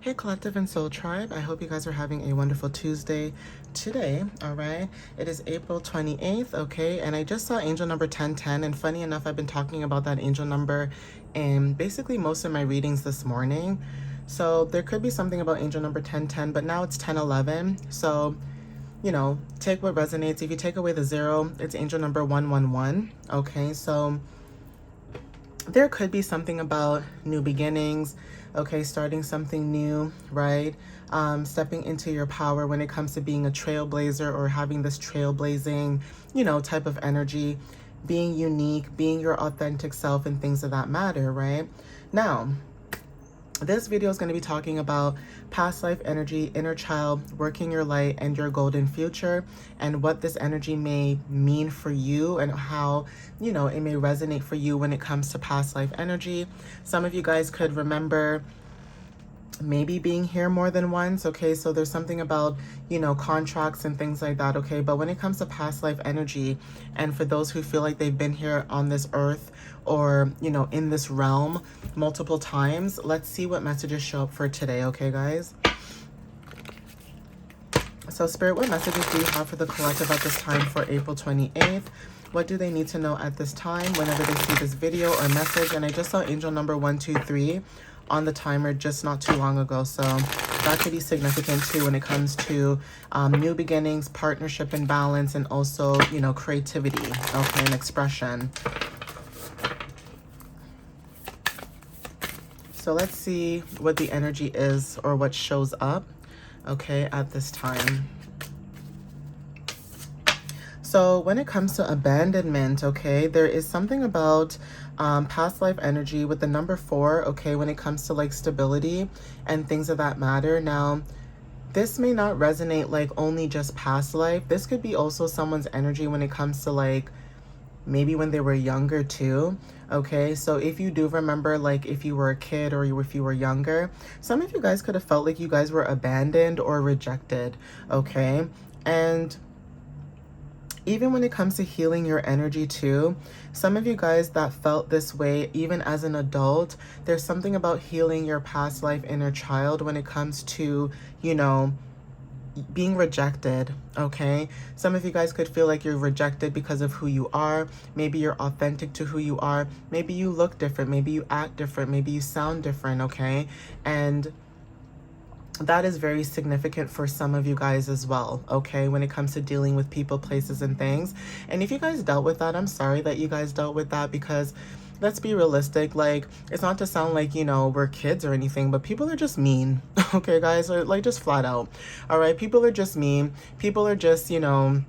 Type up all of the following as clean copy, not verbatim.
Hey Collective and Soul Tribe, I hope you guys are having a wonderful Tuesday today, all right? It is April 28th, okay? And I just saw angel number 1010, and funny enough, I've been talking about that angel number in basically most of my readings this morning. So there could be something about angel number 1010, but now it's 1011. So, you know, take what resonates. If you take away the 0, it's angel number 111, okay? So there could be something about new beginnings, okay, starting something new, right? Stepping into your power when it comes to being a trailblazer or having this trailblazing, you know, type of energy, being unique, being your authentic self and things of that matter, right? Now, this video is going to be talking about past life energy, inner child, working your light, and your golden future, and what this energy may mean for you and how, you know, it may resonate for you when it comes to past life energy. Some of you guys could remember maybe being here more than once, okay? So there's something about, you know, contracts and things like that, okay? But when it comes to past life energy, and for those who feel like they've been here on this earth or, you know, in this realm multiple times, let's see what messages show up for today, okay, guys? So Spirit, what messages do you have for the collective at this time for April 28th? What do they need to know at this time whenever they see this video or message? And I just saw angel number 123 on the timer just not too long ago. So that could be significant too when it comes to new beginnings, partnership and balance, and also, you know, creativity, okay, and expression. So let's see what the energy is or what shows up, okay, at this time. So when it comes to abandonment, okay, there is something about past life energy with the number 4, okay, when it comes to like stability and things of that matter. Now, this may not resonate like only just past life. This could be also someone's energy when it comes to like maybe when they were younger too, okay? So if you do remember, like if you were a kid or if you were younger, some of you guys could have felt like you guys were abandoned or rejected, okay? And even when it comes to healing your energy too, some of you guys that felt this way even as an adult, there's something about healing your past life inner child when it comes to, you know, being rejected, okay? Some of you guys could feel like you're rejected because of who you are. Maybe you're authentic to who you are. Maybe you look different. Maybe you act different. Maybe you sound different, okay? And that is very significant for some of you guys as well, okay, when it comes to dealing with people, places, and things. And if you guys dealt with that, I'm sorry that you guys dealt with that, because let's be realistic. Like, it's not to sound like, you know, we're kids or anything, but people are just mean, okay, guys? Or like, just flat out, all right? People are just mean. People are just, you know,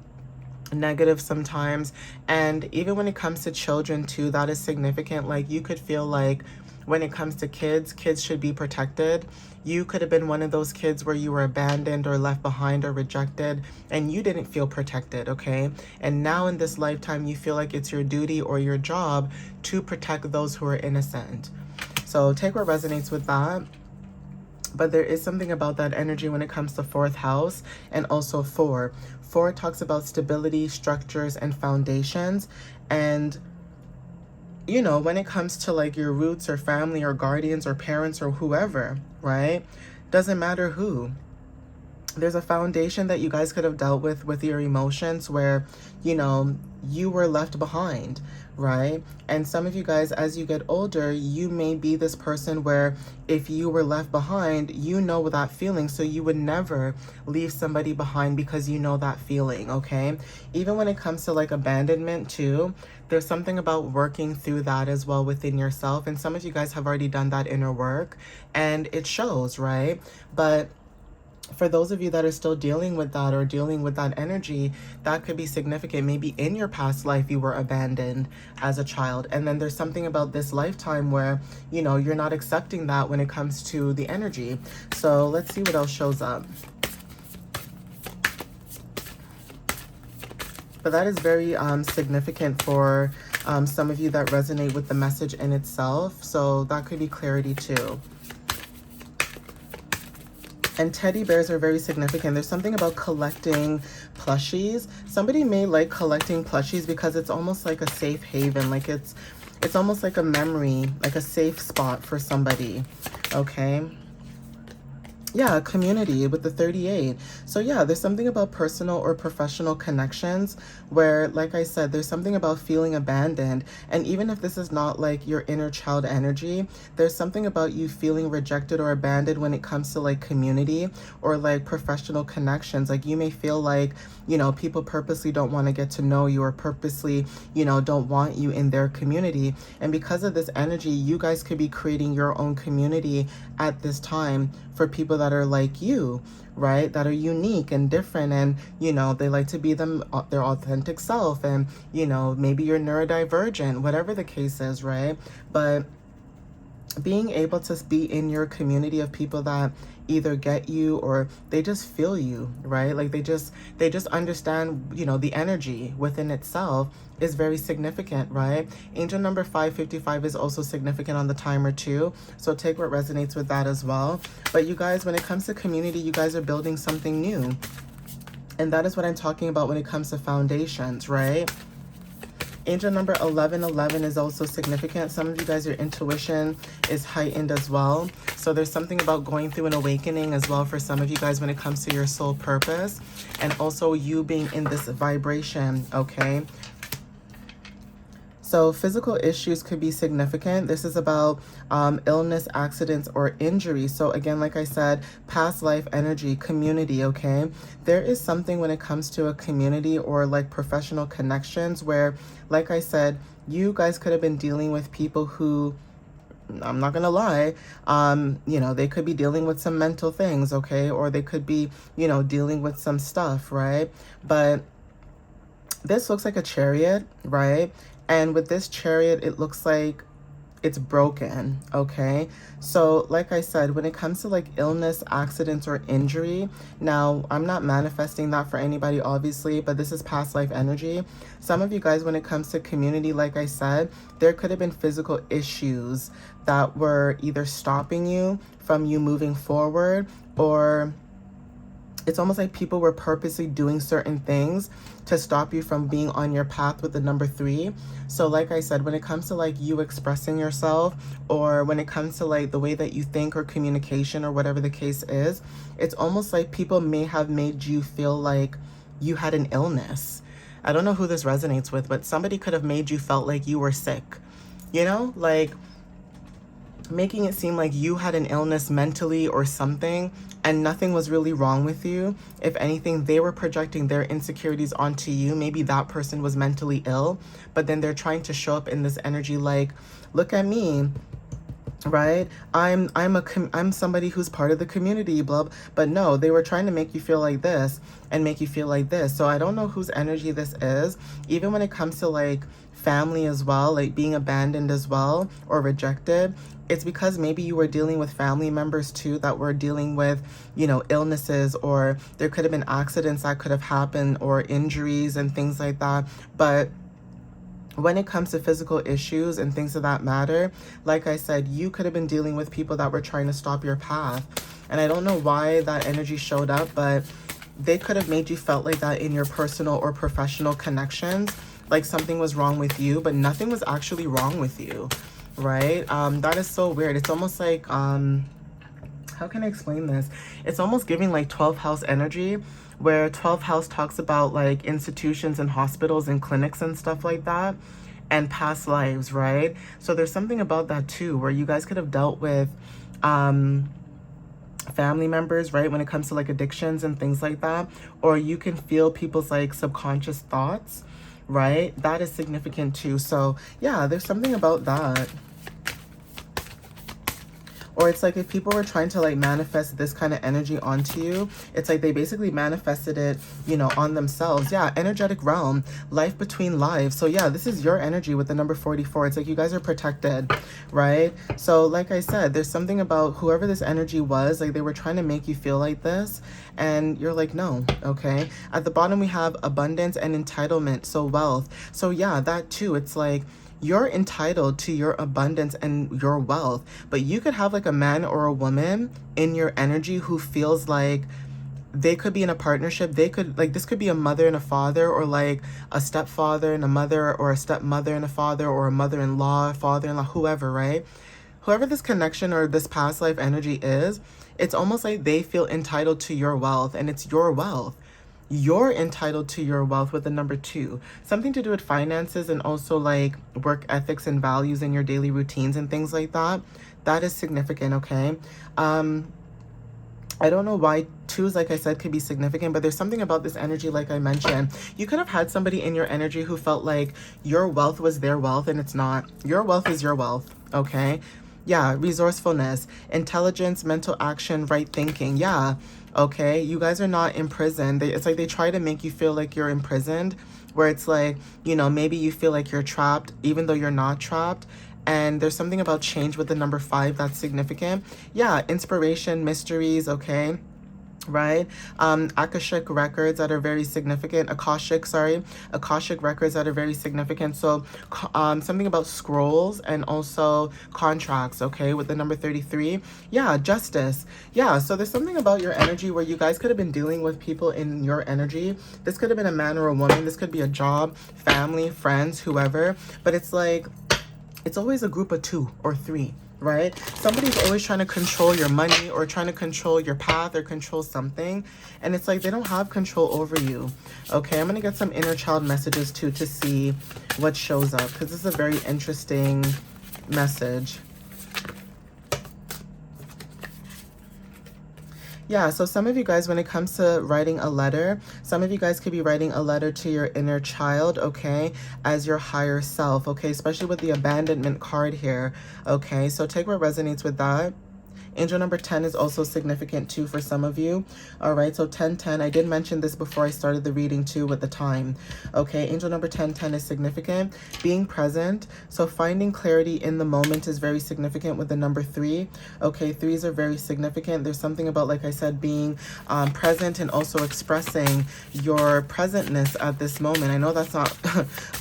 negative sometimes. And even when it comes to children too, that is significant. Like, you could feel like when it comes to kids, kids should be protected. You could have been one of those kids where you were abandoned or left behind or rejected and you didn't feel protected, okay? And now in this lifetime, you feel like it's your duty or your job to protect those who are innocent. So take what resonates with that. But there is something about that energy when it comes to 4th house and also 4. 4 talks about stability, structures, and foundations. And, you know, when it comes to like your roots or family or guardians or parents or whoever, right? Doesn't matter who. There's a foundation that you guys could have dealt with your emotions where, you know, you were left behind, right? And some of you guys, as you get older, you may be this person where if you were left behind, you know that feeling. So you would never leave somebody behind because you know that feeling, okay? Even when it comes to like abandonment too, there's something about working through that as well within yourself. And some of you guys have already done that inner work and it shows, right? But for those of you that are still dealing with that or dealing with that energy, that could be significant. Maybe in your past life, you were abandoned as a child. And then there's something about this lifetime where, you know, you're not accepting that when it comes to the energy. So let's see what else shows up. But that is very significant for some of you that resonate with the message in itself. So that could be clarity too. And teddy bears are very significant. There's something about collecting plushies. Somebody may like collecting plushies because it's almost like a safe haven. Like it's almost like a memory, like a safe spot for somebody, okay? Yeah, community with the 38. So yeah, there's something about personal or professional connections where, like I said, there's something about feeling abandoned. And even if this is not like your inner child energy, there's something about you feeling rejected or abandoned when it comes to like community or like professional connections. Like you may feel like, people purposely don't want to get to know you or purposely, don't want you in their community. And because of this energy, you guys could be creating your own community at this time for people that are like you, right? That are unique and different, and they like to be their authentic self, and maybe you're neurodivergent, whatever the case is, right? But being able to be in your community of people that either get you or they just feel you, right? Like they just understand, the energy within itself is very significant, right? Angel number 555 is also significant on the timer too, so take what resonates with that as well. But you guys, when it comes to community, you guys are building something new, and that is what I'm talking about when it comes to foundations, right? Angel number 1111 is also significant. Some of you guys, your intuition is heightened as well. So there's something about going through an awakening as well for some of you guys when it comes to your soul purpose. And also you being in this vibration, okay? So physical issues could be significant. This is about illness, accidents, or injury. So again, like I said, past life energy, community, okay? There is something when it comes to a community or like professional connections where, like I said, you guys could have been dealing with people who, I'm not gonna lie, they could be dealing with some mental things, okay? Or they could be, dealing with some stuff, right? But this looks like a chariot, right? And with this chariot, it looks like it's broken, okay? So like I said, when it comes to like illness, accidents, or injury, now I'm not manifesting that for anybody, obviously, but this is past life energy. Some of you guys, when it comes to community, like I said, there could have been physical issues that were either stopping you from you moving forward, or it's almost like people were purposely doing certain things to stop you from being on your path with the number 3. So like I said, when it comes to like you expressing yourself, or when it comes to like the way that you think or communication or whatever the case is, it's almost like people may have made you feel like you had an illness. I don't know who this resonates with, but somebody could have made you felt like you were sick, like making it seem like you had an illness mentally or something, and nothing was really wrong with you. If anything, they were projecting their insecurities onto you. Maybe that person was mentally ill, but then they're trying to show up in this energy like, look at me, right? I'm somebody who's part of the community, blah. But no, they were trying to make you feel like this and make you feel like this. So I don't know whose energy this is. Even when it comes to like family as well, like being abandoned as well or rejected, it's because maybe you were dealing with family members too that were dealing with, illnesses, or there could have been accidents that could have happened, or injuries and things like that. But when it comes to physical issues and things of that matter, like I said, you could have been dealing with people that were trying to stop your path. And I don't know why that energy showed up, but they could have made you felt like that in your personal or professional connections, like something was wrong with you, but nothing was actually wrong with you, right? That is so weird. It's almost like, how can I explain this? It's almost giving like 12th house energy, where 12th house talks about like institutions and hospitals and clinics and stuff like that, and past lives, right? So there's something about that too, where you guys could have dealt with family members, right? When it comes to like addictions and things like that, or you can feel people's like subconscious thoughts, right? That is significant too. So yeah, there's something about that. Or it's like if people were trying to like manifest this kind of energy onto you, it's like they basically manifested it, on themselves. Yeah, energetic realm, life between lives. So yeah, this is your energy with the number 44. It's like you guys are protected, right? So like I said, there's something about whoever this energy was, like they were trying to make you feel like this, and you're like, no, okay? At the bottom, we have abundance and entitlement, so wealth. So yeah, that too, it's like, you're entitled to your abundance and your wealth, but you could have like a man or a woman in your energy who feels like they could be in a partnership. They could, like, this could be a mother and a father, or like a stepfather and a mother, or a stepmother and a father, or a mother-in-law, father-in-law, whoever, right? Whoever this connection or this past life energy is, It's almost like they feel entitled to your wealth, and it's your wealth. You're entitled to your wealth with the number 2. Something to do with finances and also like work ethics and values in your daily routines and things like that. That is significant, okay? I don't know why twos, like I said, could be significant, but there's something about this energy, like I mentioned. You could have had somebody in your energy who felt like your wealth was their wealth, and it's not. Your wealth is your wealth, okay? Yeah, resourcefulness, intelligence, mental action, right thinking. Yeah, okay? You guys are not imprisoned. It's like they try to make you feel like you're imprisoned, where it's like, you know, maybe you feel like you're trapped, even though you're not trapped. And there's something about change with the number 5 that's significant. Yeah, inspiration, mysteries, okay? Right? Akashic records that are very significant. Akashic records that are very significant. So something about scrolls and also contracts, okay, with the number 33. Yeah, justice. Yeah, so there's something about your energy where you guys could have been dealing with people in your energy. This could have been a man or a woman. This could be a job, family, friends, whoever. But it's like, it's always a group of 2 or 3, right? Somebody's always trying to control your money or trying to control your path or control something. And it's like they don't have control over you. Okay, I'm going to get some inner child messages too to see what shows up, because this is a very interesting message. Yeah, so some of you guys, when it comes to writing a letter, some of you guys could be writing a letter to your inner child, okay, as your higher self, okay, especially with the abandonment card here, okay? So take what resonates with that. Angel number 10 is also significant too for some of you. All right, so 1010, I did mention this before I started the reading too with the time. Okay, angel number 1010 is significant. Being present, so finding clarity in the moment is very significant with the number 3. Okay, 3s are very significant. There's something about, like I said, being present and also expressing your presentness at this moment. I know that's not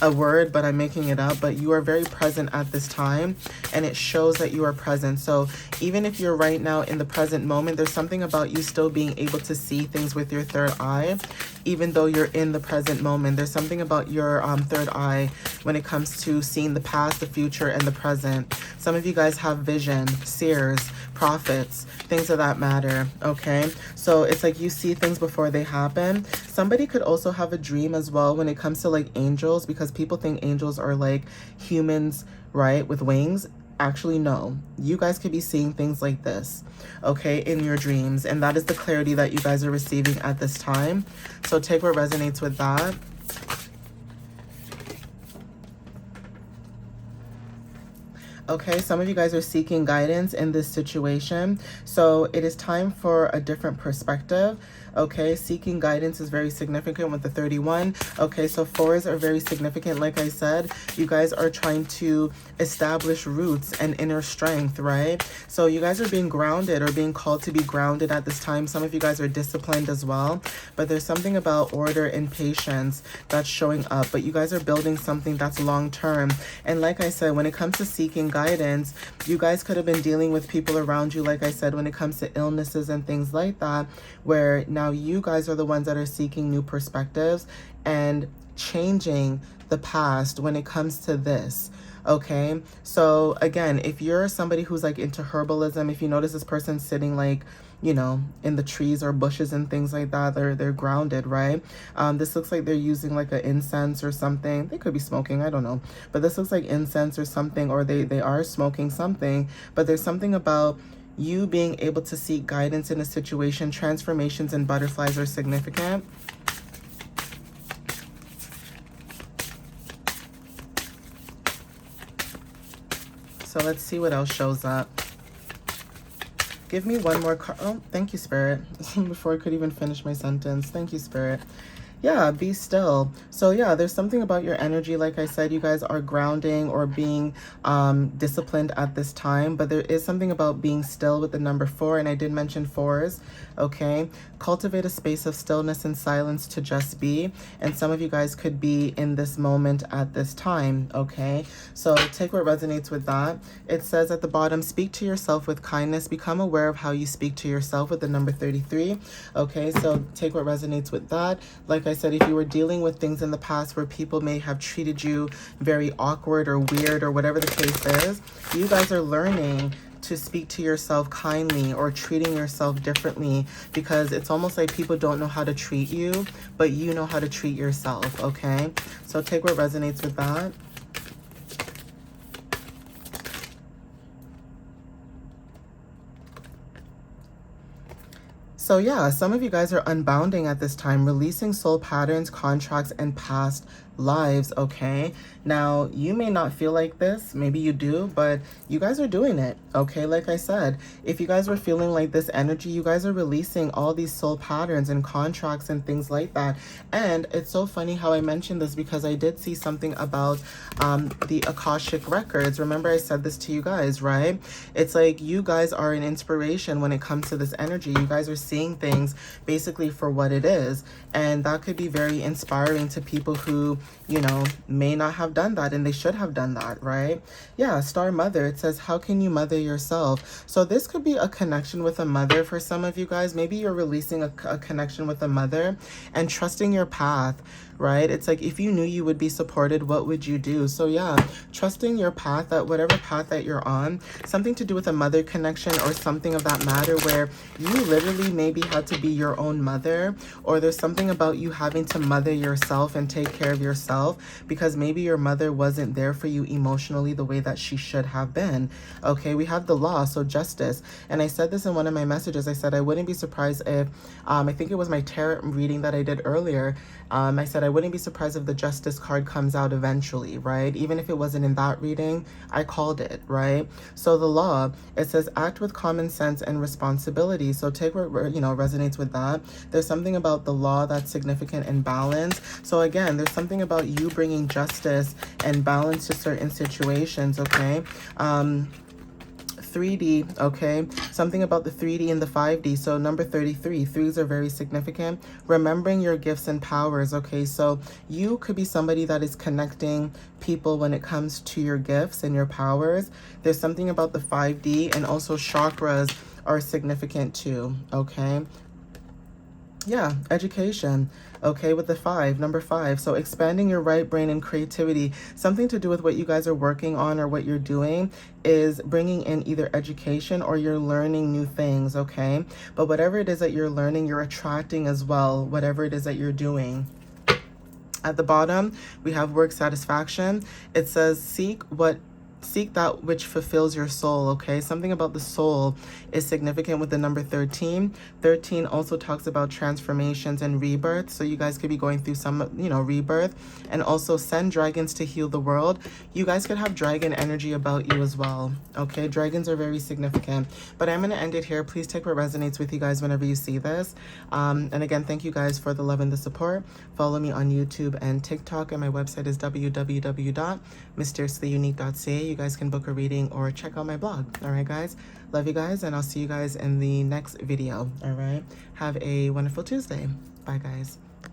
a word, but I'm making it up, but you are very present at this time, and it shows that you are present. So even if you're right now in the present moment, there's something about you still being able to see things with your third eye, even though you're in the present moment. There's something about your third eye when it comes to seeing the past, the future, and the present. Some of you guys have vision, seers, prophets, things of that matter, okay? So it's like you see things before they happen. Somebody could also have a dream as well when it comes to like angels, because people think angels are like humans, right, with wings. Actually, no. You guys could be seeing things like this, okay, in your dreams. And that is the clarity that you guys are receiving at this time. So take what resonates with that. Okay, some of you guys are seeking guidance in this situation. So it is time for a different perspective. Okay, seeking guidance is very significant with the 31. Okay, so 4s are very significant. Like I said, you guys are trying to establish roots and inner strength, right? So you guys are being grounded or being called to be grounded at this time. Some of you guys are disciplined as well, but there's something about order and patience that's showing up. But you guys are building something that's long term. And like I said, when it comes to seeking guidance, you guys could have been dealing with people around you, like I said, when it comes to illnesses and things like that, where now you guys are the ones that are seeking new perspectives and changing the past when it comes to this. Okay, so again, if you're somebody who's like into herbalism, if you notice this person sitting like, you know, in the trees or bushes and things like that, they're grounded, right? This looks like they're using like an incense or something. They could be smoking, I don't know, but this looks like incense or something, or they are smoking something. But there's something about you being able to seek guidance in a situation. Transformations and butterflies are significant. So let's see what else shows up. Give me one more card. Oh, thank you, Spirit. Before I could even finish my sentence. Thank you, Spirit. Yeah, be still. So yeah, there's something about your energy. Like I said, you guys are grounding or being disciplined at this time, but there is something about being still with the number 4, and I did mention 4s. Okay, cultivate a space of stillness and silence to just be, and some of you guys could be in this moment at this time. Okay, so take what resonates with that. It says at the bottom, speak to yourself with kindness, become aware of how you speak to yourself with the number 33. Okay, so take what resonates with that. Like I said, if you were dealing with things in the past where people may have treated you very awkward or weird or whatever the case is, you guys are learning to speak to yourself kindly or treating yourself differently, because it's almost like people don't know how to treat you, but you know how to treat yourself, okay? So take what resonates with that. So yeah, some of you guys are unbounding at this time, releasing soul patterns, contracts, and past lives, okay? Now, you may not feel like this, maybe you do, but you guys are doing it, okay? Like I said, if you guys were feeling like this energy, you guys are releasing all these soul patterns and contracts and things like that. And it's so funny how I mentioned this, because I did see something about the Akashic records. Remember I said this to you guys, right? It's like you guys are an inspiration when it comes to this energy. You guys are seeing things basically for what it is, and that could be very inspiring to people who, you know, may not have done that, and they should have done that, right? Yeah, Star Mother, it says, how can you mother yourself? So this could be a connection with a mother for some of you guys. Maybe you're releasing a connection with a mother and trusting your path, right? It's like, if you knew you would be supported, what would you do? So yeah, trusting your path, that whatever path that you're on, something to do with a mother connection or something of that matter, where you literally maybe had to be your own mother, or there's something about you having to mother yourself and take care of yourself, because maybe your mother wasn't there for you emotionally the way that she should have been. Okay, we have the law, so justice. And I said this in one of my messages. I said I wouldn't be surprised if, I think it was my tarot reading that I did earlier, I said I wouldn't be surprised if the justice card comes out eventually, right? Even if it wasn't in that reading, I called it, right? So the law, it says act with common sense and responsibility. So take what, you know, resonates with that. There's something about the law that's significant and balanced. So again, there's something about you bringing justice and balance to certain situations, okay? 3D, okay? Something about the 3D and the 5D. So number 33, threes are very significant. Remembering your gifts and powers, okay? So you could be somebody that is connecting people when it comes to your gifts and your powers. There's something about the 5D, and also chakras are significant too, okay? Yeah, education. Okay, with the 5, number 5. So expanding your right brain and creativity, something to do with what you guys are working on or what you're doing, is bringing in either education or you're learning new things, okay? But whatever it is that you're learning, you're attracting as well, whatever it is that you're doing. At the bottom, we have work satisfaction. It says seek that which fulfills your soul, okay? Something about the soul is significant with the number 13. 13 also talks about transformations and rebirth. So you guys could be going through some, you know, rebirth. And also send dragons to heal the world. You guys could have dragon energy about you as well, okay? Dragons are very significant. But I'm going to end it here. Please take what resonates with you guys whenever you see this. And again, thank you guys for the love and the support. Follow me on YouTube and TikTok, and my website is www.mysteriouslyunique.ca. You guys can book a reading or check out my blog. All right, guys. Love you guys, and I'll see you guys in the next video. All right. Have a wonderful Tuesday. Bye, guys.